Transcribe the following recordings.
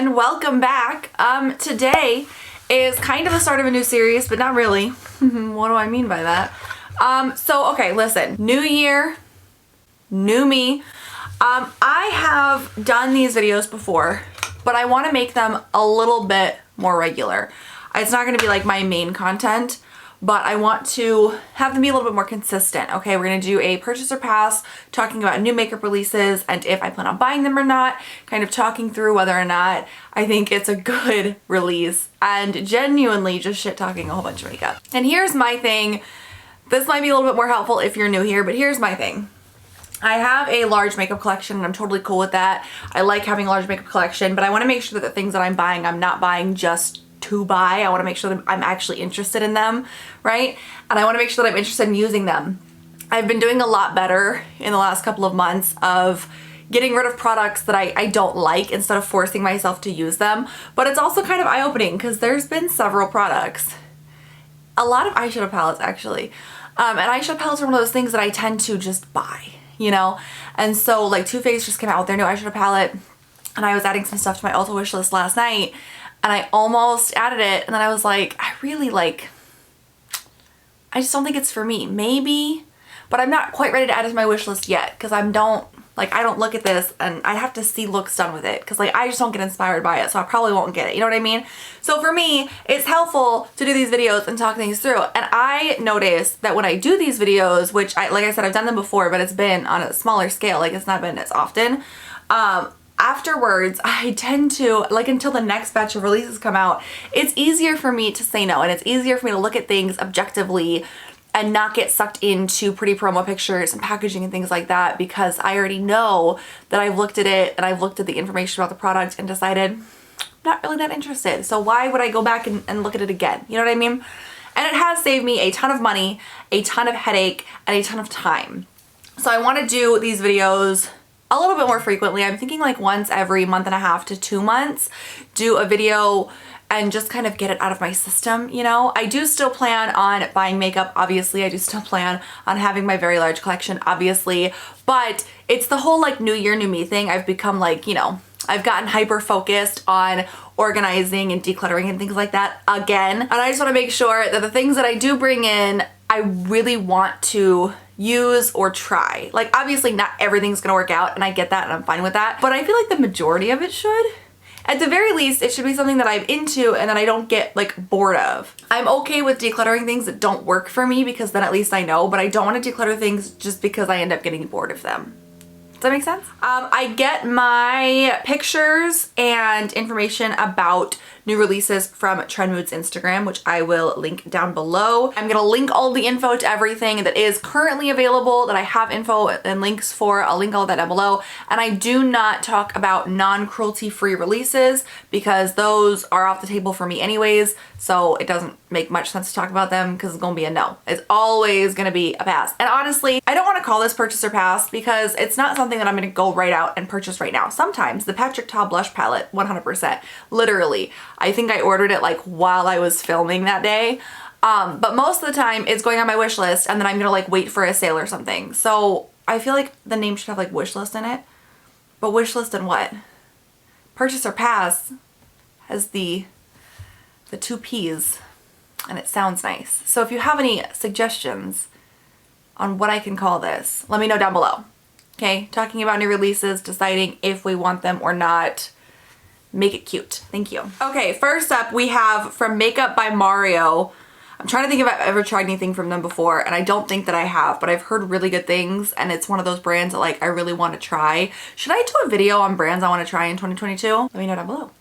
and welcome back. Today is kind of the start of a new series, but not really. What do I mean by that? Okay, listen. New year, new me. I have done these videos before, but I want to make them a little bit more regular. It's not going to be like my main content, but I want to have them be a little bit more consistent. Okay, we're going to do a purchase or pass, talking about new makeup releases and if I plan on buying them or not, kind of talking through whether or not I think it's a good release, and genuinely just shit talking a whole bunch of makeup. And here's my thing. This might be a little bit more helpful if you're new here, but here's my thing. I have a large makeup collection and I'm totally cool with that. I like having a large makeup collection, but I want to make sure that the things that I'm buying, I'm not buying just to buy. I want to make sure that I'm actually interested in them, right? And I want to make sure that I'm interested in using them. I've been doing a lot better in the last couple of months of getting rid of products that I don't like instead of forcing myself to use them. But it's also kind of eye-opening because there's been several products. A lot of eyeshadow palettes actually. And eyeshadow palettes are one of those things that I tend to just buy, you know? And so like Too Faced just came out with their new eyeshadow palette and I was adding some stuff to my Ulta wish list last night and I almost added it and then I was like, I just don't think it's for me. Maybe, but I'm not quite ready to add it to my wish list yet because I don't look at this and I have to see looks done with it because like I just don't get inspired by it, so I probably won't get it, you know what I mean? So for me, it's helpful to do these videos and talk things through. And I notice that when I do these videos, which like I said, I've done them before, but it's been on a smaller scale, like it's not been as often. Afterwards, I tend to, like until the next batch of releases come out, it's easier for me to say no and it's easier for me to look at things objectively and not get sucked into pretty promo pictures and packaging and things like that because I already know that I've looked at it and I've looked at the information about the product and decided I'm not really that interested. So why would I go back and look at it again? You know what I mean? And it has saved me a ton of money, a ton of headache, and a ton of time. So I want to do these videos a little bit more frequently. I'm thinking like once every month and a half to 2 months, do a video and just kind of get it out of my system, you know? I do still plan on buying makeup, obviously. I do still plan on having my very large collection, obviously. But it's the whole like new year, new me thing. I've become like, you know, I've gotten hyper focused on organizing and decluttering and things like that again. And I just want to make sure that the things that I do bring in, I really want to use or try. Like obviously not everything's gonna work out and I get that and I'm fine with that, but I feel like the majority of it should. At the very least, it should be something that I'm into and that I don't get like bored of. I'm okay with decluttering things that don't work for me because then at least I know, but I don't want to declutter things just because I end up getting bored of them. Does that make sense? I get my pictures and information about new releases from Trend Mood's Instagram, which I will link down below. I'm gonna link all the info to everything that is currently available, that I have info and links for. I'll link all that down below. And I do not talk about non-cruelty free releases because those are off the table for me anyways. So it doesn't make much sense to talk about them because it's gonna be a no. It's always gonna be a pass. And honestly, I don't wanna call this purchase or pass because it's not something that I'm gonna go right out and purchase right now. Sometimes the Patrick Ta blush palette, 100%, literally. I think I ordered it like while I was filming that day. But most of the time it's going on my wish list and then I'm gonna like wait for a sale or something. So I feel like the name should have like wish list in it. But wish list and what? Purchase or pass has the 2 P's and it sounds nice. So if you have any suggestions on what I can call this, let me know down below. Okay, talking about new releases, deciding if we want them or not. Make it cute. Thank you. Okay, first up we have from Makeup by Mario. I'm trying to think if I've ever tried anything from them before and I don't think that I have, but I've heard really good things and it's one of those brands that like I really want to try. Should I do a video on brands I want to try in 2022? Let me know down below.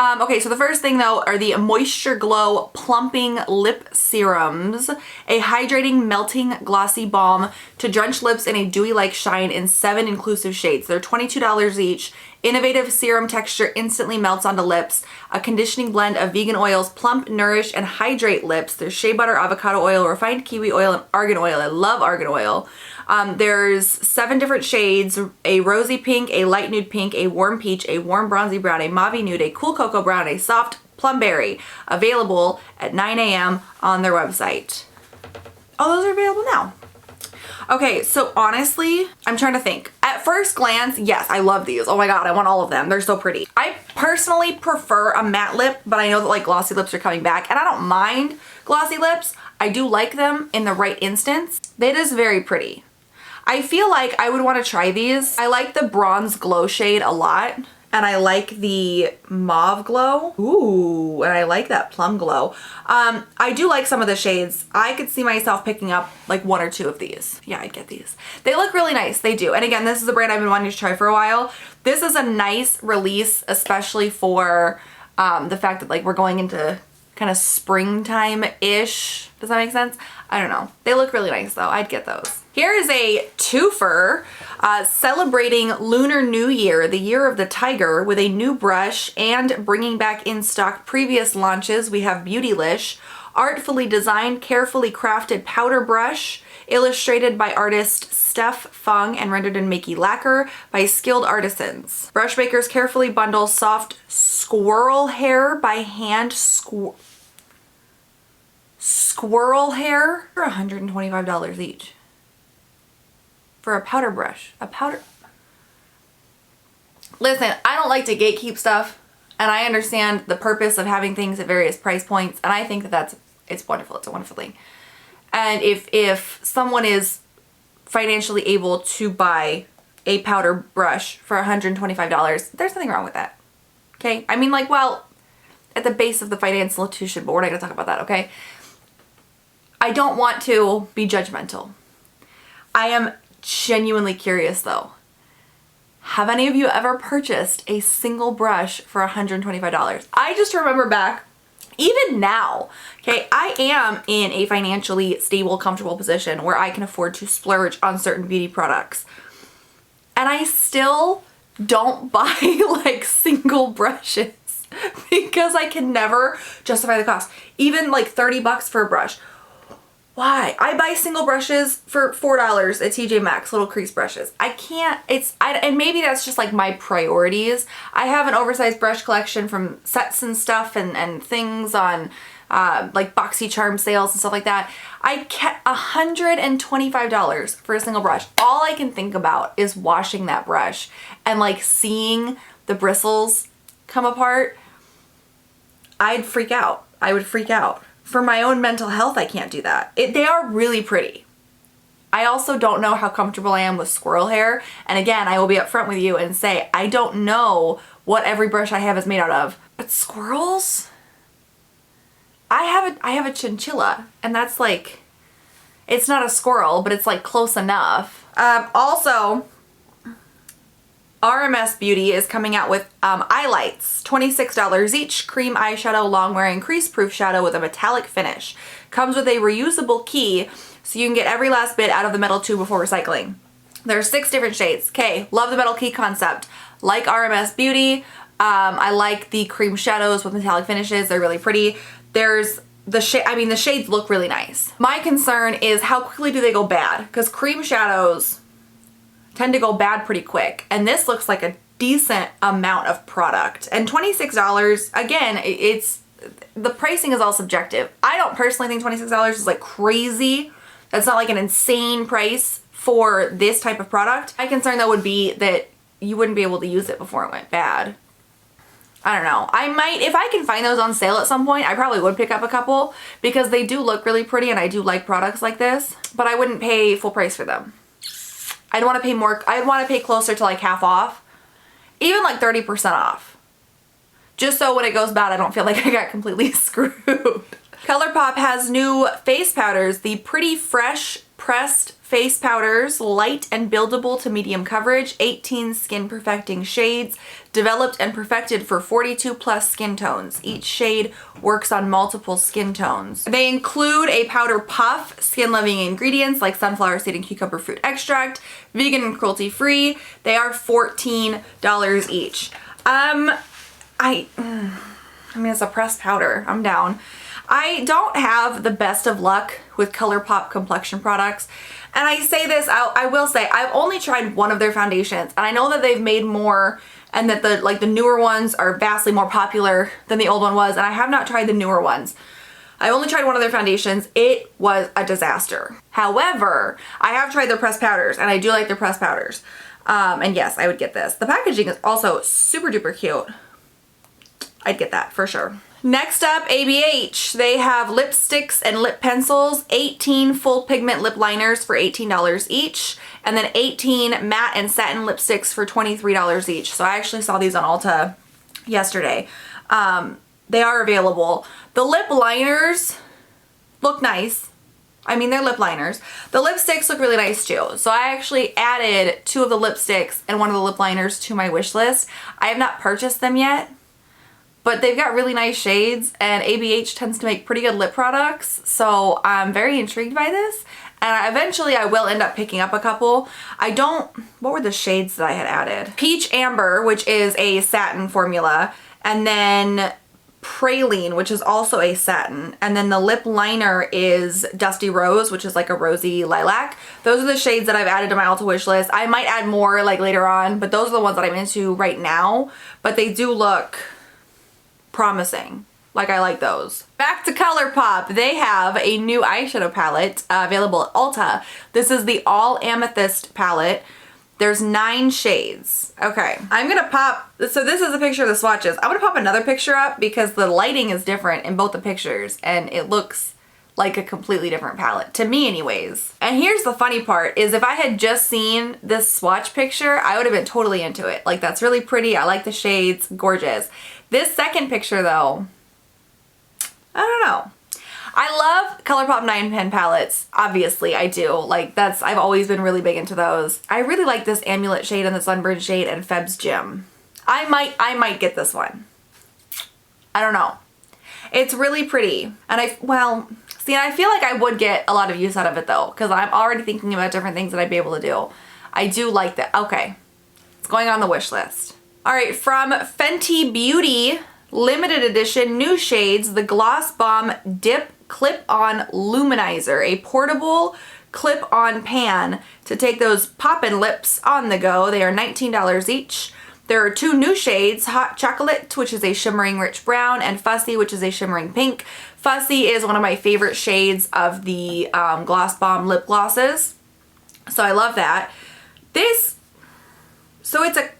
Okay, so the first thing though are the Moistureglow Plumping Lip Serums, a hydrating, melting, glossy balm to drench lips in a dewy-like shine in 7 inclusive shades. They're $22 each. Innovative serum texture instantly melts onto lips. A conditioning blend of vegan oils plump, nourish, and hydrate lips. There's shea butter, avocado oil, refined kiwi oil, and argan oil. I love argan oil. There's 7 different shades: a rosy pink, a light nude pink, a warm peach, a warm bronzy brown, a mauve nude, a cool cocoa brown, a soft plum berry. Available at 9 a.m. on their website. Oh, those are available now. Okay, so honestly, I'm trying to think. At at first glance, yes, I love these. Oh my god, I want all of them. They're so pretty. I personally prefer a matte lip, but I know that like glossy lips are coming back, and I don't mind glossy lips. I do like them in the right instance. It is very pretty. I feel like I would want to try these. I like the bronze glow shade a lot, and I like the mauve glow. Ooh, and I like that plum glow. I do like some of the shades. I could see myself picking up like 1 or 2 of these. Yeah, I'd get these. They look really nice, they do. And again, this is a brand I've been wanting to try for a while. This is a nice release, especially for the fact that like we're going into kind of springtime-ish. Does that make sense? I don't know. They look really nice though. I'd get those. Here is a twofer celebrating Lunar New Year, the year of the tiger, with a new brush and bringing back in stock previous launches. We have Beautylish, artfully designed, carefully crafted powder brush, illustrated by artist Steph Fung and rendered in Makey lacquer by skilled artisans. Brush makers carefully bundle soft squirrel hair by hand squirrel hair for $125 each. For a powder brush. A powder... Listen, I don't like to gatekeep stuff, and I understand the purpose of having things at various price points, and I think that it's wonderful. It's a wonderful thing. And if someone is financially able to buy a powder brush for $125, there's nothing wrong with that. Okay? I mean, like, well, at the base of the financial institution, but we're not going to talk about that, okay? I don't want to be judgmental. I am genuinely curious though. Have any of you ever purchased a single brush for $125? I just remember back, even now, okay, I am in a financially stable, comfortable position where I can afford to splurge on certain beauty products. And I still don't buy like single brushes because I can never justify the cost. Even like 30 bucks for a brush. Why? I buy single brushes for $4 at TJ Maxx, little crease brushes. I can't, and maybe that's just like my priorities. I have an oversized brush collection from sets and stuff and things on like BoxyCharm sales and stuff like that. I kept $125 for a single brush. All I can think about is washing that brush and like seeing the bristles come apart. I'd freak out. I would freak out. For my own mental health, I can't do that. They are really pretty. I also don't know how comfortable I am with squirrel hair. And again, I will be upfront with you and say, I don't know what every brush I have is made out of. But squirrels? I have a chinchilla, and that's like, it's not a squirrel, but it's like close enough. Also, RMS Beauty is coming out with eyelights, $26 each, cream eyeshadow, long wearing crease proof shadow with a metallic finish. Comes with a reusable key so you can get every last bit out of the metal tube before recycling. There's 6 different shades. Okay, love the metal key concept. Like RMS Beauty, I like the cream shadows with metallic finishes. They're really pretty. There's the shade, I mean the shades look really nice. My concern is how quickly do they go bad? Because cream shadows tend to go bad pretty quick, and this looks like a decent amount of product. And $26, again, it's the pricing is all subjective. I don't personally think $26 is like crazy. That's not like an insane price for this type of product. My concern though would be that you wouldn't be able to use it before it went bad. I don't know. I might, if I can find those on sale at some point, I probably would pick up a couple because they do look really pretty and I do like products like this, but I wouldn't pay full price for them. I'd want to pay more, I'd want to pay closer to like half off, even like 30% off. Just so when it goes bad, I don't feel like I got completely screwed. Colourpop has new face powders, the Pretty Fresh Pressed Face Powders, light and buildable to medium coverage, 18 skin perfecting shades, developed and perfected for 42 plus skin tones. Each shade works on multiple skin tones. They include a powder puff, skin loving ingredients like sunflower seed and cucumber fruit extract, vegan and cruelty free. They are $14 each. I mean, it's a pressed powder. I'm down. I don't have the best of luck with Colourpop complexion products. And I say this, I will say, I've only tried one of their foundations, and I know that they've made more and that the newer ones are vastly more popular than the old one was, and I have not tried the newer ones. I only tried one of their foundations. It was a disaster. However, I have tried their pressed powders, and I do like their pressed powders. And yes, I would get this. The packaging is also super duper cute. I'd get that for sure. Next up, ABH. They have lipsticks and lip pencils, 18 full pigment lip liners for $18 each, and then 18 matte and satin lipsticks for $23 each. So I actually saw these on Ulta yesterday. They are available. The lip liners look nice. I mean, they're lip liners. The lipsticks look really nice too. So I actually added 2 of the lipsticks and 1 of the lip liners to my wish list. I have not purchased them yet, but they've got really nice shades, and ABH tends to make pretty good lip products. So I'm very intrigued by this. And eventually I will end up picking up a couple. What were the shades that I had added? Peach Amber, which is a satin formula, and then Praline, which is also a satin, and then the lip liner is Dusty Rose, which is like a rosy lilac. Those are the shades that I've added to my Ulta wish list. I might add more like later on, but those are the ones that I'm into right now. But they do look promising. Like, I like those. Back to Colourpop. They have a new eyeshadow palette available at Ulta. This is the All Amethyst palette. There's 9 shades. Okay, I'm gonna pop, so this is a picture of the swatches. I'm gonna pop another picture up because the lighting is different in both the pictures and it looks like a completely different palette, to me anyways. And here's the funny part, is if I had just seen this swatch picture, I would have been totally into it. Like, that's really pretty, I like the shades, gorgeous. This second picture though, I don't know. I love Colourpop 9 pen palettes. Obviously, I do. Like, I've always been really big into those. I really like this Amulet shade and the Sunburn shade and Feb's Gym. I might get this one. I don't know. It's really pretty. And I feel like I would get a lot of use out of it though, because I'm already thinking about different things that I'd be able to do. I do like that. Okay. It's going on the wish list. All right, from Fenty Beauty, limited edition new shades, the Glossbomb Dip Clip-On Luminizer, a portable clip-on pan to take those poppin' lips on the go. They are $19 each. There are 2 new shades, Hot Chocolate, which is a shimmering rich brown, and Fussy, which is a shimmering pink. Fussy is one of my favorite shades of the Glossbomb lip glosses, so I love that. So it's a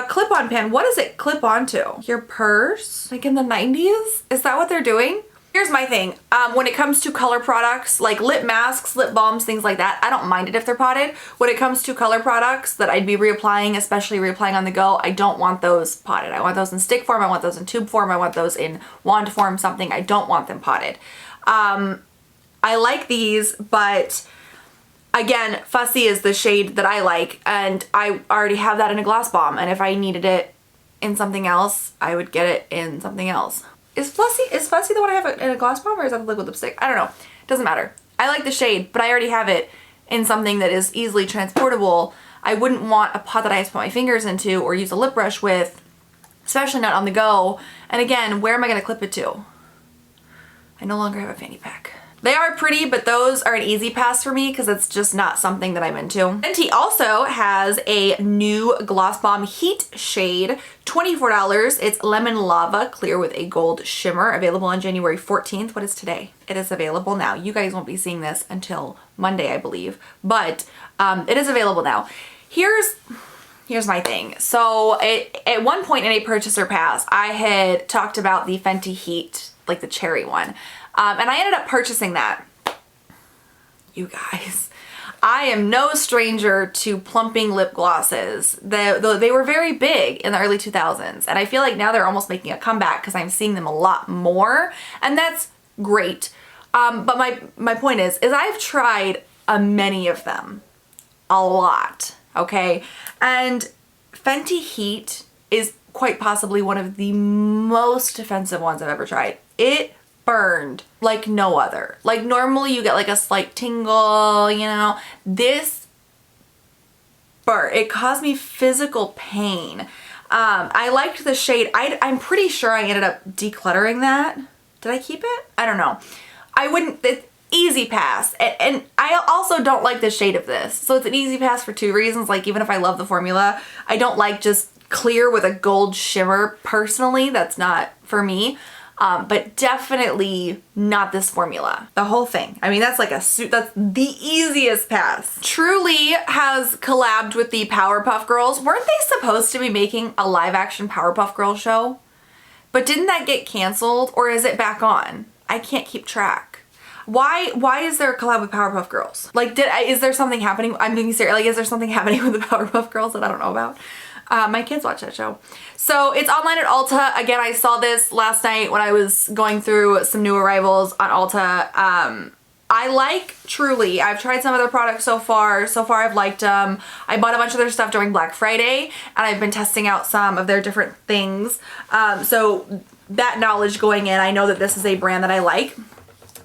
clip-on pen. What does it clip onto? Your purse? Like in the 90s? Is that what they're doing? Here's my thing. When it comes to color products, like lip masks, lip balms, things like that, I don't mind it if they're potted. When it comes to color products that I'd be reapplying, especially reapplying on the go, I don't want those potted. I want those in stick form, I want those in tube form, I want those in wand form, something. I don't want them potted. I like these, but again, Fussy is the shade that I like, and I already have that in a Glossbomb, and if I needed it in something else, I would get it in something else. Is Fussy the one I have in a Glossbomb, or is that the liquid lipstick? I don't know. Doesn't matter. I like the shade, but I already have it in something that is easily transportable. I wouldn't want a pot that I have to put my fingers into or use a lip brush with, especially not on the go. And again, where am I going to clip it to? I no longer have a fanny pack. They are pretty, but those are an easy pass for me because it's just not something that I'm into. Fenty also has a new Glossbomb Heat shade, $24. It's Lemon Lava Clear with a gold shimmer, available on January 14th. What is today? It is available now. You guys won't be seeing this until Monday, I believe, but it is available now. Here's my thing. So at one point in a purchaser pass, I had talked about the Fenty Heat, like the cherry one. And I ended up purchasing that. You guys, I am no stranger to plumping lip glosses. They were very big in the early 2000s, and I feel like now they're almost making a comeback because I'm seeing them a lot more, and that's great. But my point is I've tried many of them, a lot, okay? And Fenty Heat is quite possibly one of the most offensive ones I've ever tried. It burned like no other. Like normally you get like a slight tingle, you know. This burnt. It caused me physical pain. I liked the shade. I'm pretty sure I ended up decluttering that. Did I keep it? I don't know. I wouldn't, it's easy pass. And I also don't like the shade of this. So it's an easy pass for 2 reasons. Like even if I love the formula, I don't like just clear with a gold shimmer personally. That's not for me. but definitely not this formula. The whole thing. I mean, that's like that's the easiest pass. Truly has collabed with the Powerpuff Girls. Weren't they supposed to be making a live action Powerpuff Girls show? But didn't that get canceled, or is it back on? I can't keep track. Why is there a collab with Powerpuff Girls? Like, is there something happening? I'm being serious. Like, is there something happening with the Powerpuff Girls that I don't know about? My kids watch that show. So it's online at Ulta. Again, I saw this last night when I was going through some new arrivals on Ulta. I like Truly. I've tried some of their products so far. So far I've liked them. I bought a bunch of their stuff during Black Friday and I've been testing out some of their different things. So that knowledge going in, I know that this is a brand that I like.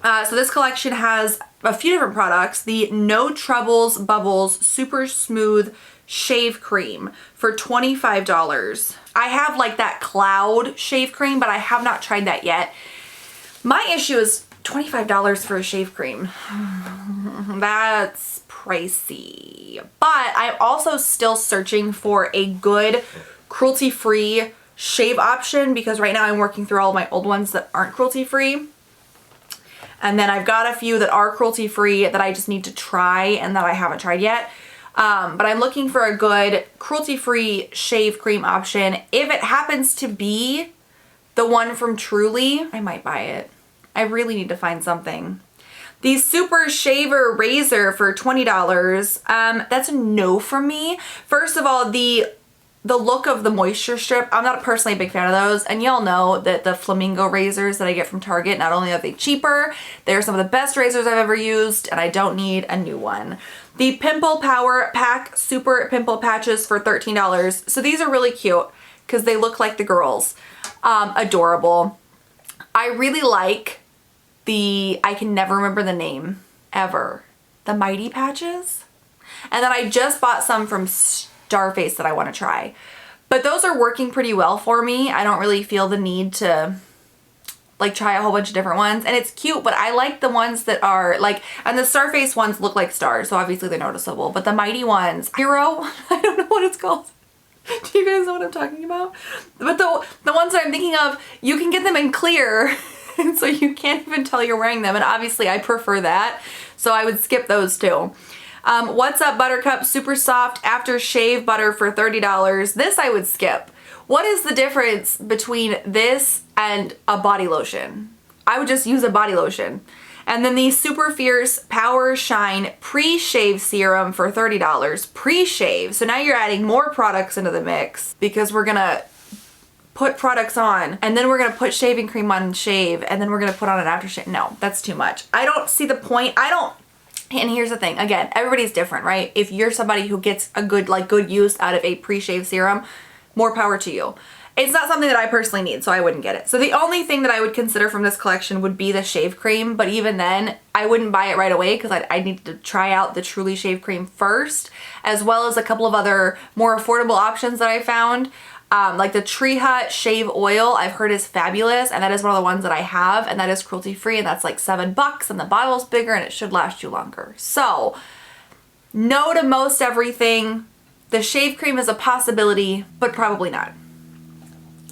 So this collection has a few different products. The No Troubles Bubbles Super Smooth Shave Cream for $25. I have like that cloud shave cream, but I have not tried that yet. My issue is $25 for a shave cream. That's pricey. But I'm also still searching for a good cruelty-free shave option because right now I'm working through all of my old ones that aren't cruelty-free. And then I've got a few that are cruelty-free that I just need to try and that I haven't tried yet. But I'm looking for a good cruelty-free shave cream option. If it happens to be the one from Truly, I might buy it. I really need to find something. The Super Shaver Razor for $20. That's a no from me. First of all, the look of the moisture strip, I'm not personally a big fan of those. And y'all know that the flamingo razors that I get from Target, not only are they cheaper, they're some of the best razors I've ever used, and I don't need a new one. The Pimple Power Pack Super Pimple Patches for $13. So these are really cute because they look like the girls. Adorable. I really like I can never remember the name ever. The Mighty Patches. And then I just bought some from Starface that I want to try. But those are working pretty well for me. I don't really feel the need to like try a whole bunch of different ones. And it's cute, but I like the ones that are like, and the Starface ones look like stars, so obviously they're noticeable. But the Mighty ones, Hero, I don't know what it's called. Do you guys know what I'm talking about? But the ones that I'm thinking of, you can get them in clear. And so you can't even tell you're wearing them. And obviously I prefer that. So I would skip those too. What's Up Buttercup Super Soft After Shave Butter for $30. This I would skip. What is the difference between this and a body lotion? I would just use a body lotion. And then the Super Fierce Power Shine Pre-Shave Serum for $30. Pre-shave. So now you're adding more products into the mix because we're gonna put products on and then we're gonna put shaving cream on and shave and then we're gonna put on an aftershave. No, that's too much. I don't see the point. And here's the thing, again, everybody's different, right? If you're somebody who gets a good use out of a pre-shave serum, more power to you. It's not something that I personally need, so I wouldn't get it. So the only thing that I would consider from this collection would be the shave cream, but even then, I wouldn't buy it right away because I need to try out the Truly shave cream first, as well as a couple of other more affordable options that I found. Like the Tree Hut Shave Oil, I've heard is fabulous, and that is one of the ones that I have, and that is cruelty-free, and that's like $7, and the bottle's bigger, and it should last you longer. So, no to most everything. The shave cream is a possibility, but probably not.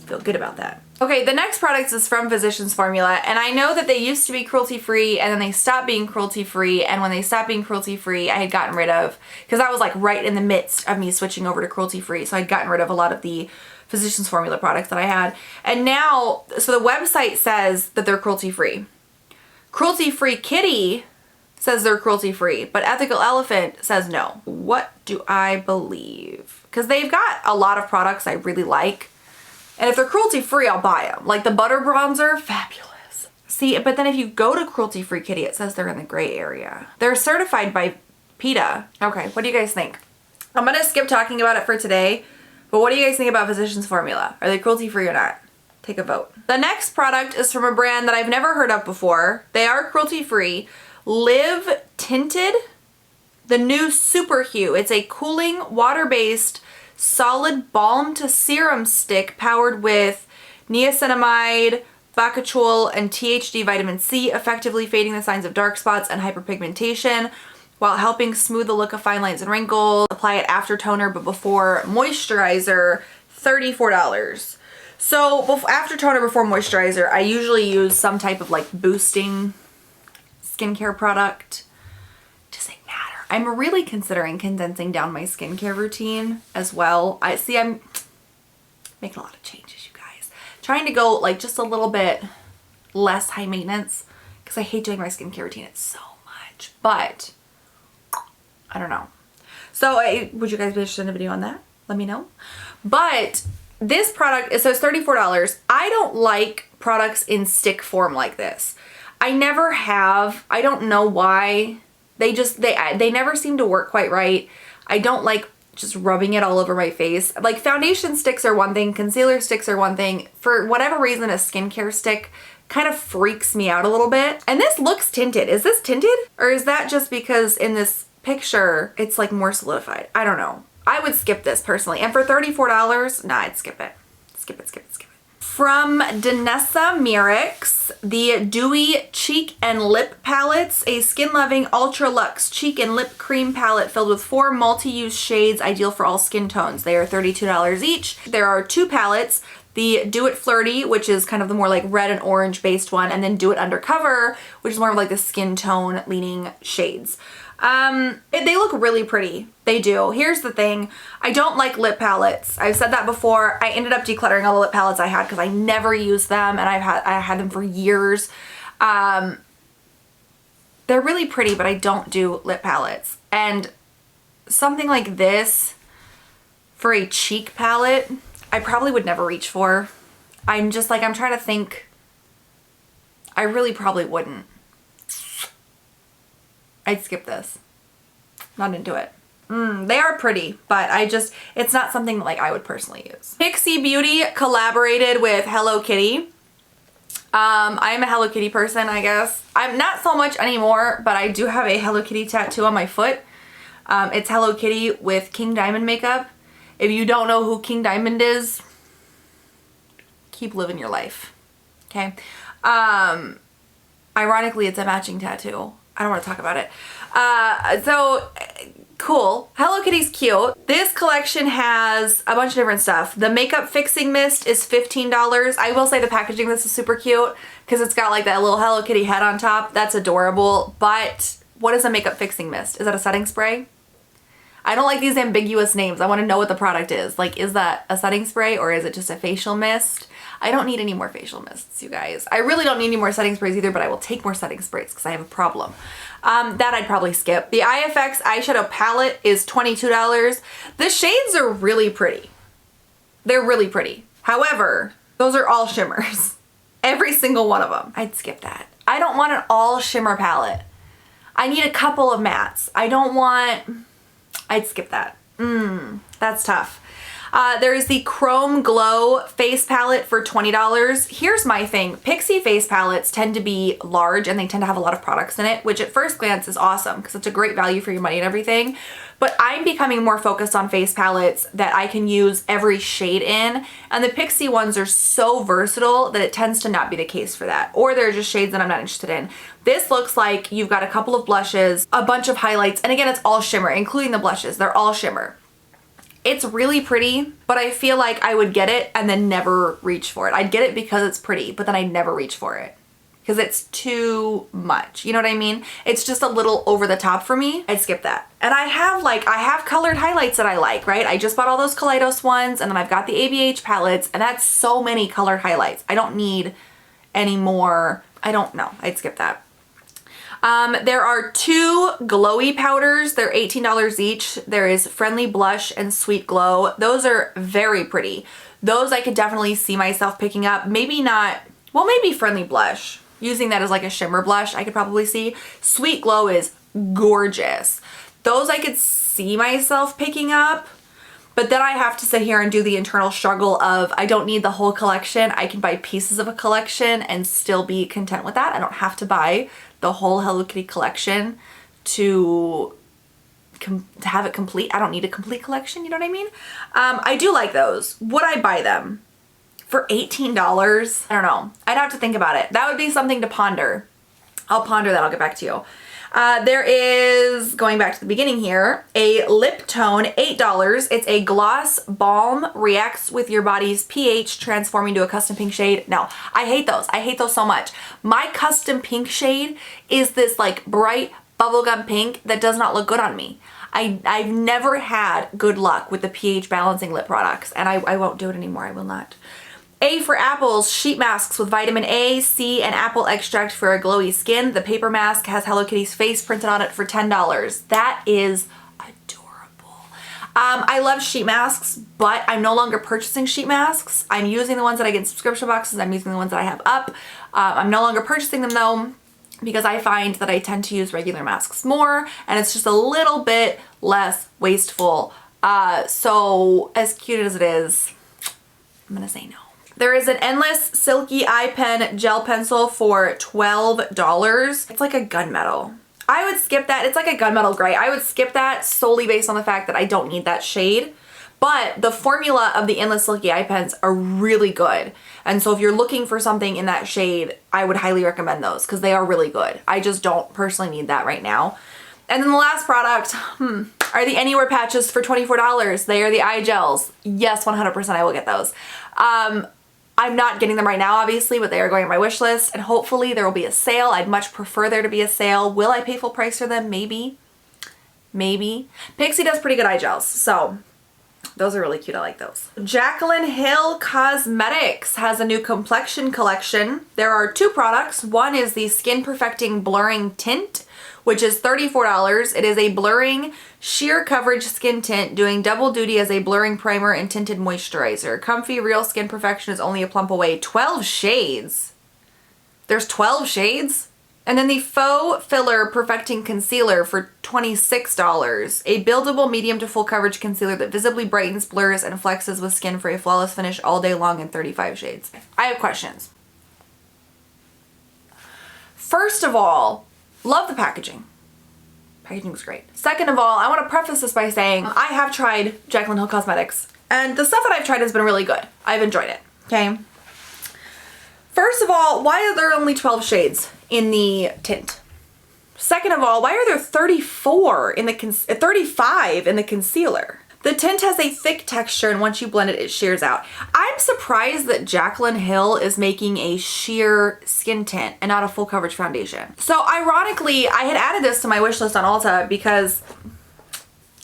Feel good about that. Okay, the next product is from Physicians Formula, and I know that they used to be cruelty-free, and then they stopped being cruelty-free, and when they stopped being cruelty-free, I had gotten rid of, because I was like right in the midst of me switching over to cruelty-free, so I'd gotten rid of a lot of the Physicians Formula products that I had. And now, so the website says that they're cruelty-free. Cruelty-Free Kitty says they're cruelty-free, but Ethical Elephant says no. What do I believe? Because they've got a lot of products I really like. And if they're cruelty-free, I'll buy them. Like the Butter Bronzer, fabulous. See, but then if you go to Cruelty-Free Kitty, it says they're in the gray area. They're certified by PETA. Okay, what do you guys think? I'm gonna skip talking about it for today, but what do you guys think about Physicians Formula? Are they cruelty-free or not? Take a vote. The next product is from a brand that I've never heard of before. They are cruelty-free. Liv Tinted, the new Superhue. It's a cooling, water-based, solid balm to serum stick powered with niacinamide, bakuchiol, and THD vitamin C, effectively fading the signs of dark spots and hyperpigmentation while helping smooth the look of fine lines and wrinkles. Apply it after toner but before moisturizer, $34. So after toner, before moisturizer, I usually use some type of like boosting skincare product. Doesn't matter. I'm really considering condensing down my skincare routine as well. I'm making a lot of changes, you guys. Trying to go like just a little bit less high maintenance because I hate doing my skincare routine. It's so much, but I don't know. So would you guys be interested in a video on that? Let me know. But this product, it says $34. I don't like products in stick form like this. I never have. I don't know why. They never seem to work quite right. I don't like just rubbing it all over my face. Like foundation sticks are one thing, concealer sticks are one thing. For whatever reason, a skincare stick kind of freaks me out a little bit. And this looks tinted. Is this tinted? Or is that just because in this picture, it's like more solidified? I don't know. I would skip this personally. And for $34, nah, I'd skip it. Skip it, skip it, skip it. From Danessa Myricks, the Dewy Cheek and Lip Palettes, a skin-loving Ultra Luxe Cheek and Lip Cream palette filled with 4 multi-use shades ideal for all skin tones. They are $32 each. There are 2 palettes. The Do It Flirty, which is kind of the more like red and orange based one, and then Do It Undercover, which is more of like the skin tone leaning shades. They look really pretty. They do. Here's the thing. I don't like lip palettes. I've said that before. I ended up decluttering all the lip palettes I had because I never used them, and I had them for years. They're really pretty, but I don't do lip palettes. And something like this for a cheek palette, I probably would never reach for. I'm just like, I'm trying to think. I really probably wouldn't. I'd skip this. Not into it. They are pretty, but it's not something that like I would personally use. Pixi Beauty collaborated with Hello Kitty. I'm a Hello Kitty person, I guess. I'm not so much anymore, but I do have a Hello Kitty tattoo on my foot. It's Hello Kitty with King Diamond makeup. If you don't know who King Diamond is, keep living your life. Okay. Ironically, it's a matching tattoo. I don't want to talk about it. So cool. Hello Kitty's cute. This collection has a bunch of different stuff. The makeup fixing mist is $15. I will say the packaging, this is super cute because it's got like that little Hello Kitty head on top. That's adorable. But what is a makeup fixing mist? Is that a setting spray? I don't like these ambiguous names. I want to know what the product is. Like, is that a setting spray or is it just a facial mist? I don't need any more facial mists, you guys. I really don't need any more setting sprays either, but I will take more setting sprays because I have a problem. That I'd probably skip. The IFX eyeshadow palette is $22. The shades are really pretty. They're really pretty. However, those are all shimmers. Every single one of them. I'd skip that. I don't want an all shimmer palette. I need a couple of mattes. I'd skip that. That's tough. There's the Chrome Glow face palette for $20. Here's my thing. Pixi face palettes tend to be large and they tend to have a lot of products in it, which at first glance is awesome because it's a great value for your money and everything. But I'm becoming more focused on face palettes that I can use every shade in. And the Pixi ones are so versatile that it tends to not be the case for that. Or they're just shades that I'm not interested in. This looks like you've got a couple of blushes, a bunch of highlights, and again, it's all shimmer, including the blushes. They're all shimmer. It's really pretty, but I feel like I would get it and then never reach for it. I'd get it because it's pretty, but then I'd never reach for it because it's too much. You know what I mean? It's just a little over the top for me. I'd skip that. And I have colored highlights that I like, right? I just bought all those Kaleidos ones and then I've got the ABH palettes and that's so many colored highlights. I don't need any more. I don't know. I'd skip that. There are 2 glowy powders. They're $18 each. There is Friendly Blush and Sweet Glow. Those are very pretty. Those I could definitely see myself picking up. Maybe not, well, maybe Friendly Blush. Using that as like a shimmer blush, I could probably see. Sweet Glow is gorgeous. Those I could see myself picking up. But then I have to sit here and do the internal struggle of I don't need the whole collection. I can buy pieces of a collection and still be content with that. I don't have to buy the whole Hello Kitty collection to have it complete. I don't need a complete collection, you know what I mean? I do like those. Would I buy them for $18? I don't know. I'd have to think about it. That would be something to ponder. I'll ponder that. I'll get back to you. There is, going back to the beginning here, a lip tone, $8. It's a Glossbomb, reacts with your body's pH, transforming to a custom pink shade. No, I hate those. I hate those so much. My custom pink shade is this like bright bubblegum pink that does not look good on me. I've never had good luck with the pH balancing lip products, and I won't do it anymore. I will not. A for apples, sheet masks with vitamin A, C, and apple extract for a glowy skin. The paper mask has Hello Kitty's face printed on it for $10. That is adorable. I love sheet masks, but I'm no longer purchasing sheet masks. I'm using the ones that I get in subscription boxes. I'm using the ones that I have up. I'm no longer purchasing them though, because I find that I tend to use regular masks more, and it's just a little bit less wasteful. So as cute as it is, I'm gonna say no. There is an Endless Silky Eye Pen Gel Pencil for $12. It's like a gunmetal. I would skip that. It's like a gunmetal gray. I would skip that solely based on the fact that I don't need that shade. But the formula of the Endless Silky Eye Pens are really good. And so if you're looking for something in that shade, I would highly recommend those because they are really good. I just don't personally need that right now. And then the last product are the Anywhere patches for $24. They are the eye gels. Yes, 100% I will get those. I'm not getting them right now, obviously, but they are going on my wish list, and hopefully there will be a sale. I'd much prefer there to be a sale. Will I pay full price for them? Maybe. Maybe. Pixi does pretty good eye gels, so those are really cute. I like those. Jaclyn Hill Cosmetics has a new complexion collection. There are two products. One is the Skin Perfecting Blurring Tint, which is $34. It is a blurring sheer coverage skin tint doing double duty as a blurring primer and tinted moisturizer. Comfy real skin perfection is only a plump away. 12 shades. There's 12 shades? And then the Faux Filler Perfecting Concealer for $26. A buildable medium to full coverage concealer that visibly brightens, blurs, and flexes with skin for a flawless finish all day long in 35 shades. I have questions. First of all, love the packaging. Packaging was great. Second of all, I want to preface this by saying I have tried Jaclyn Hill Cosmetics, and the stuff that I've tried has been really good. I've enjoyed it, okay? First of all, why are there only 12 shades in the tint? Second of all, why are there 35 in the concealer? The tint has a thick texture, and once you blend it, it shears out. I'm surprised that Jaclyn Hill is making a sheer skin tint and not a full coverage foundation. So ironically, I had added this to my wish list on Ulta because,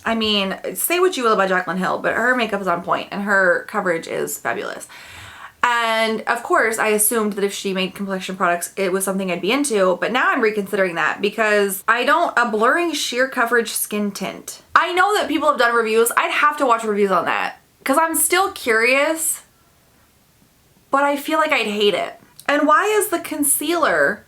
I mean, say what you will about Jaclyn Hill, but her makeup is on point and her coverage is fabulous. And of course, I assumed that if she made complexion products, it was something I'd be into, but now I'm reconsidering that because a blurring sheer coverage skin tint. I know that people have done reviews. I'd have to watch reviews on that because I'm still curious, but I feel like I'd hate it. And why is the concealer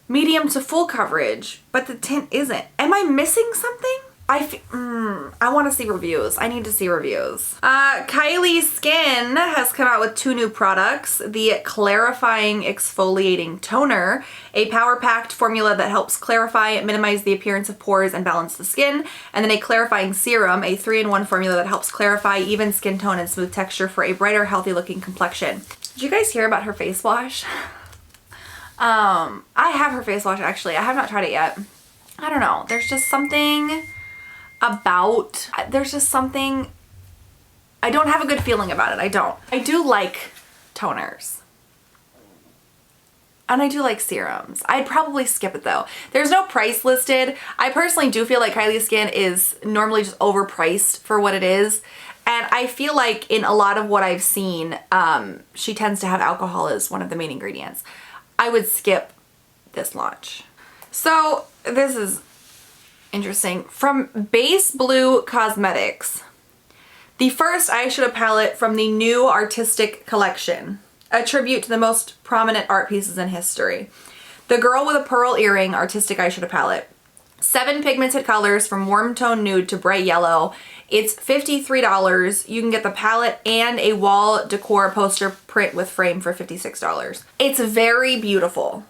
medium to full coverage, but the tint isn't? Am I missing something? I want to see reviews. I need to see reviews. Kylie Skin has come out with two new products. The Clarifying Exfoliating Toner, a power-packed formula that helps clarify, minimize the appearance of pores, and balance the skin. And then a Clarifying Serum, a 3-in-1 formula that helps clarify, even skin tone, and smooth texture for a brighter, healthy-looking complexion. Did you guys hear about her face wash? I have her face wash, actually. I have not tried it yet. I don't know. There's just something I don't have a good feeling about it. I don't. I do like toners. And I do like serums. I'd probably skip it though. There's no price listed. I personally do feel like Kylie Skin is normally just overpriced for what it is. And I feel like in a lot of what I've seen, she tends to have alcohol as one of the main ingredients. I would skip this launch. So this is interesting. From Base Blue Cosmetics, the first eyeshadow palette from the new artistic collection, a tribute to the most prominent art pieces in history. The Girl with a Pearl Earring artistic eyeshadow palette. 7 pigmented colors from warm tone nude to bright yellow. It's $53. You can get the palette and a wall decor poster print with frame for $56. It's very beautiful.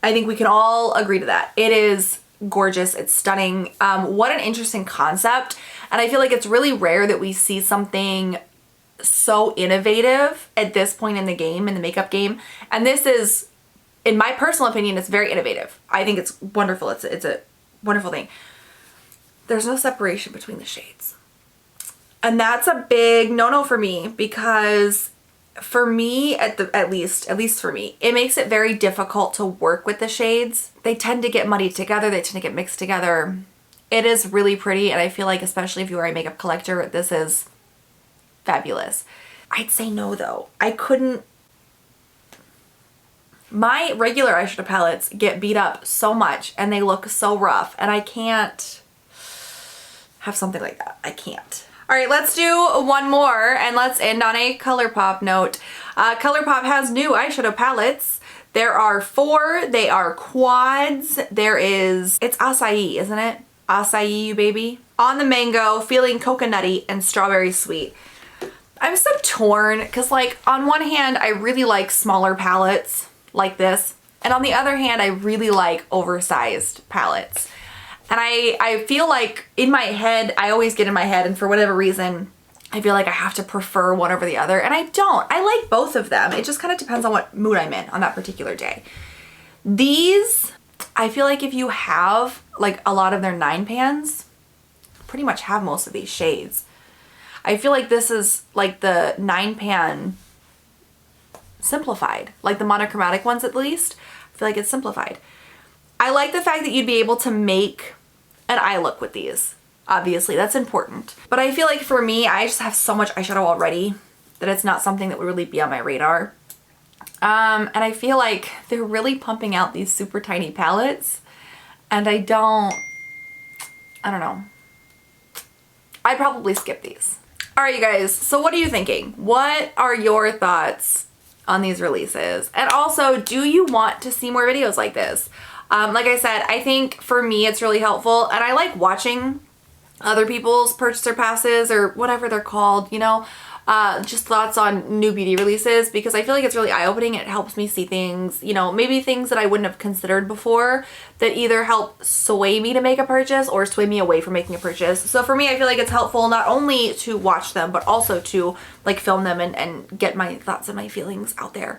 I think we can all agree to that. It is gorgeous. It's stunning. What an interesting concept. And I feel like it's really rare that we see something so innovative at this point in the game, in the makeup game. And this is in my personal opinion, it's very innovative. I think it's wonderful. It's a wonderful thing. There's no separation between the shades. And that's a big no-no for me, because for me, at least for me, it makes it very difficult to work with the shades. They tend to get muddied together. They tend to get mixed together. It is really pretty, and I feel like, especially if you are a makeup collector, this is fabulous. I'd say no though. I couldn't. My regular eyeshadow palettes get beat up so much and they look so rough, and I can't have something like that. I can't. All right, let's do one more, and let's end on a Colourpop note. Colourpop has new eyeshadow palettes. There are 4. They are quads. It's acai, isn't it? Acai, you baby. On the mango, feeling coconutty and strawberry sweet. I'm so torn, because like on one hand, I really like smaller palettes like this, and on the other hand, I really like oversized palettes. And I feel like in my head, I always get in my head, and for whatever reason, I feel like I have to prefer one over the other, and I don't. I like both of them. It just kind of depends on what mood I'm in on that particular day. These, I feel like if you have like a lot of their 9 pans, pretty much have most of these shades. I feel like this is like the 9 pan simplified, like the monochromatic ones at least. I feel like it's simplified. I like the fact that you'd be able to make an eye look with these. Obviously, that's important. But I feel like for me, I just have so much eyeshadow already that it's not something that would really be on my radar. And I feel like they're really pumping out these super tiny palettes, and I don't know. I'd probably skip these. All right, you guys, so what are you thinking? What are your thoughts on these releases? And also, do you want to see more videos like this? Like I said, I think for me it's really helpful, and I like watching other people's purchaser passes or whatever they're called, you know, just thoughts on new beauty releases, because I feel like it's really eye-opening. It helps me see things, you know, maybe things that I wouldn't have considered before, that either help sway me to make a purchase or sway me away from making a purchase. So for me, I feel like it's helpful not only to watch them, but also to like film them and get my thoughts and my feelings out there.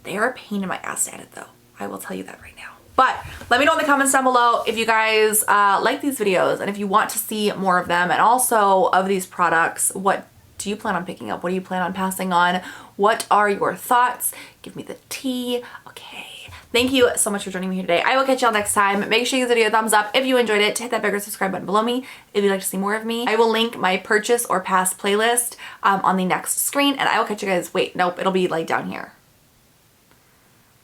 They are a pain in my ass to edit though. I will tell you that right now. But let me know in the comments down below if you guys like these videos, and if you want to see more of them, and also of these products. What do you plan on picking up? What do you plan on passing on? What are your thoughts? Give me the tea. Okay. Thank you so much for joining me here today. I will catch y'all next time. Make sure you give this video a thumbs up if you enjoyed it. Hit that bigger subscribe button below me if you'd like to see more of me. I will link my purchase or pass playlist on the next screen, and I will catch you guys. Wait, nope, it'll be like down here.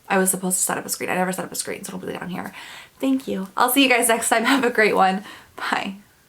I was supposed to set up a screen. I never set up a screen, so it'll be down here. Thank you. I'll see you guys next time. Have a great one. Bye.